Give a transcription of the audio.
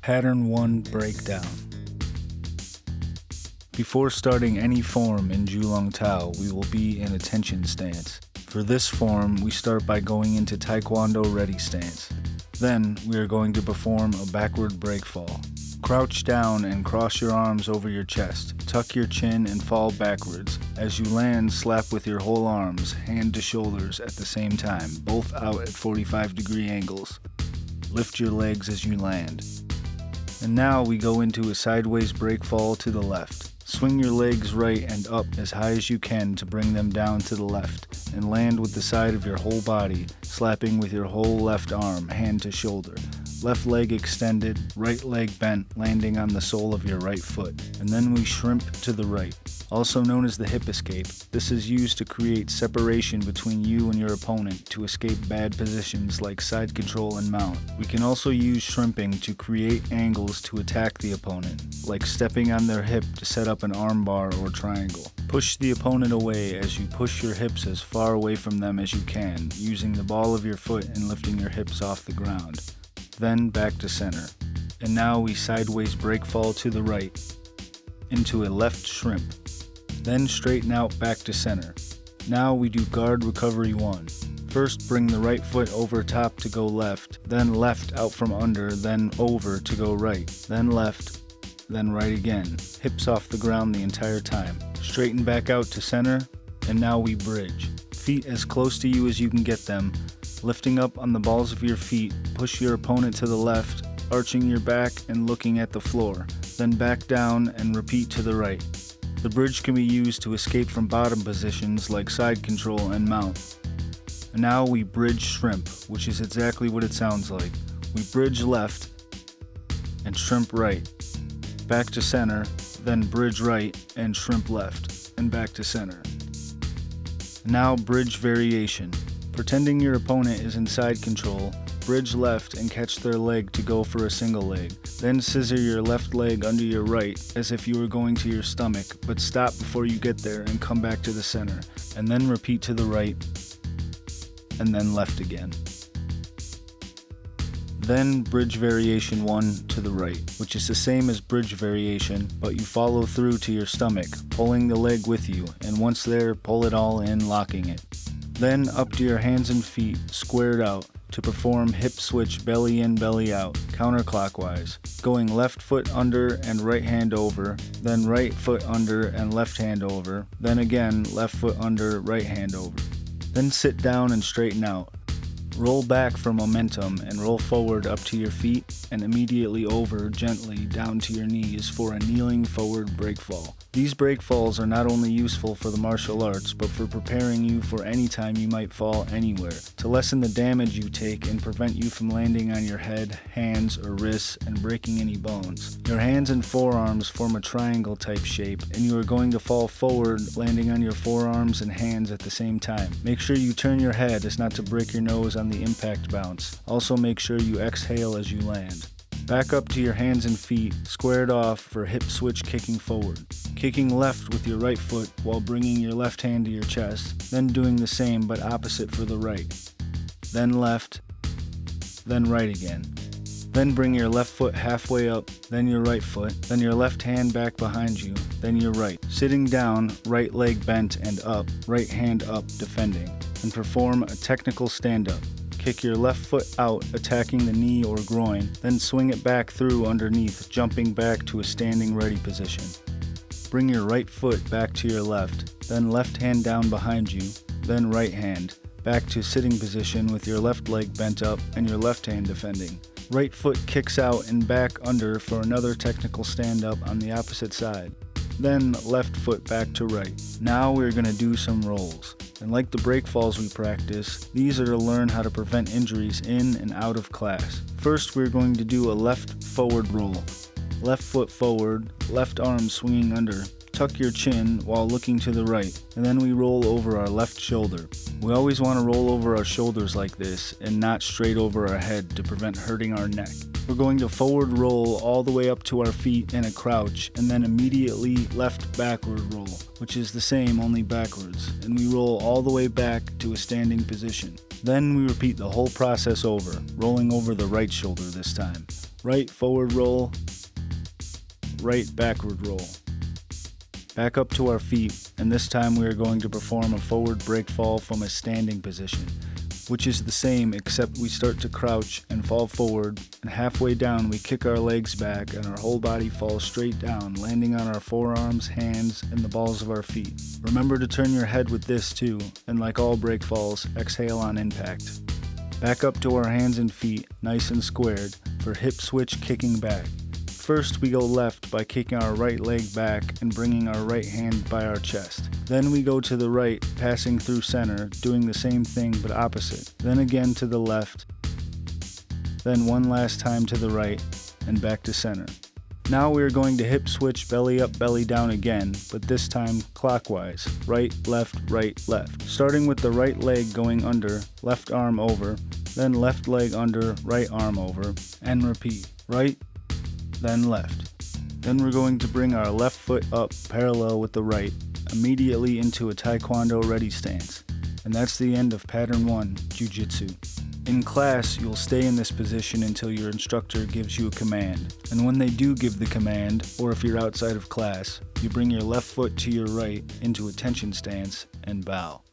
Pattern 1 Breakdown. Before starting any form in Jiǔlóng Tao, we will be in attention stance. For this form, we start by going into Taekwondo ready stance. Then, we are going to perform a backward breakfall. Crouch down and cross your arms over your chest. Tuck your chin and fall backwards. As you land, slap with your whole arms, hand to shoulders at the same time, both out at 45-degree angles. Lift your legs as you land. And now we go into a sideways breakfall to the left. Swing your legs right and up as high as you can to bring them down to the left, and land with the side of your whole body, slapping with your whole left arm, hand to shoulder. Left leg extended, right leg bent, landing on the sole of your right foot. And then we shrimp to the right, also known as the hip escape. This is used to create separation between you and your opponent to escape bad positions like side control and mount. We can also use shrimping to create angles to attack the opponent, like stepping on their hip to set up an arm bar or triangle. Push the opponent away as you push your hips as far away from them as you can, using the ball of your foot and lifting your hips off the ground. Then back to center. And now we sideways breakfall to the right, into a left shrimp. Then straighten out back to center. Now we do guard recovery 1. First bring the right foot over top to go left, then left out from under, then over to go right, then left, then right again. Hips off the ground the entire time. Straighten back out to center, and now we bridge. Feet as close to you as you can get them. Lifting up on the balls of your feet, push your opponent to the left, arching your back and looking at the floor, then back down and repeat to the right. The bridge can be used to escape from bottom positions like side control and mount. And now we bridge shrimp, which is exactly what it sounds like. We bridge left and shrimp right, back to center, then bridge right and shrimp left, and back to center. Now bridge variation. Pretending your opponent is in side control, bridge left and catch their leg to go for a single leg. Then scissor your left leg under your right as if you were going to your stomach, but stop before you get there and come back to the center. And then repeat to the right, and then left again. Then bridge variation 1 to the right, which is the same as bridge variation, but you follow through to your stomach, pulling the leg with you, and once there, pull it all in, locking it. Then up to your hands and feet, squared out, to perform hip switch belly in, belly out, counterclockwise, going left foot under and right hand over, then right foot under and left hand over, then again left foot under, right hand over. Then sit down and straighten out. Roll back for momentum and roll forward up to your feet and immediately over gently down to your knees for a kneeling forward breakfall. These breakfalls are not only useful for the martial arts, but for preparing you for any time you might fall anywhere, to lessen the damage you take and prevent you from landing on your head, hands, or wrists and breaking any bones. Your hands and forearms form a triangle type shape, and you are going to fall forward, landing on your forearms and hands at the same time. Make sure you turn your head as not to break your nose on the impact bounce. Also make sure you exhale as you land. Back up to your hands and feet, squared off for hip switch kicking forward. Kicking left with your right foot while bringing your left hand to your chest, then doing the same but opposite for the right. Then left, then right again. Then bring your left foot halfway up, then your right foot, then your left hand back behind you, then your right. Sitting down, right leg bent and up, right hand up defending, and perform a technical stand-up. Kick your left foot out, attacking the knee or groin, then swing it back through underneath, jumping back to a standing ready position. Bring your right foot back to your left, then left hand down behind you, then right hand, back to sitting position with your left leg bent up and your left hand defending. Right foot kicks out and back under for another technical stand-up on the opposite side. Then left foot back to right. Now we're going to do some rolls. And like the breakfalls we practice, these are to learn how to prevent injuries in and out of class. First, we're going to do a left forward roll. Left foot forward, left arm swinging under. Tuck your chin while looking to the right, and then we roll over our left shoulder. We always want to roll over our shoulders like this and not straight over our head to prevent hurting our neck. We're going to forward roll all the way up to our feet in a crouch, and then immediately left backward roll, which is the same only backwards, and we roll all the way back to a standing position. Then we repeat the whole process over, rolling over the right shoulder this time. right forward roll, right backward roll. Back up to our feet, and this time we are going to perform a forward breakfall from a standing position, which is the same except we start to crouch and fall forward, and halfway down we kick our legs back and our whole body falls straight down, landing on our forearms, hands, and the balls of our feet. Remember to turn your head with this too, and like all breakfalls, exhale on impact. Back up to our hands and feet, nice and squared, for hip switch kicking back. First we go left by kicking our right leg back and bringing our right hand by our chest. Then we go to the right, passing through center, doing the same thing but opposite. Then again to the left. Then one last time to the right, and back to center. Now we are going to hip switch belly up, belly down again, but this time clockwise. Right, left, starting with the right leg going under, left arm over, then left leg under, right arm over, and repeat. Right, then left. Then we're going to bring our left foot up parallel with the right, immediately into a Taekwondo ready stance. And that's the end of Pattern 1, Jiu-Jitsu. In class, you'll stay in this position until your instructor gives you a command. And when they do give the command, or if you're outside of class, you bring your left foot to your right into a tension stance and bow.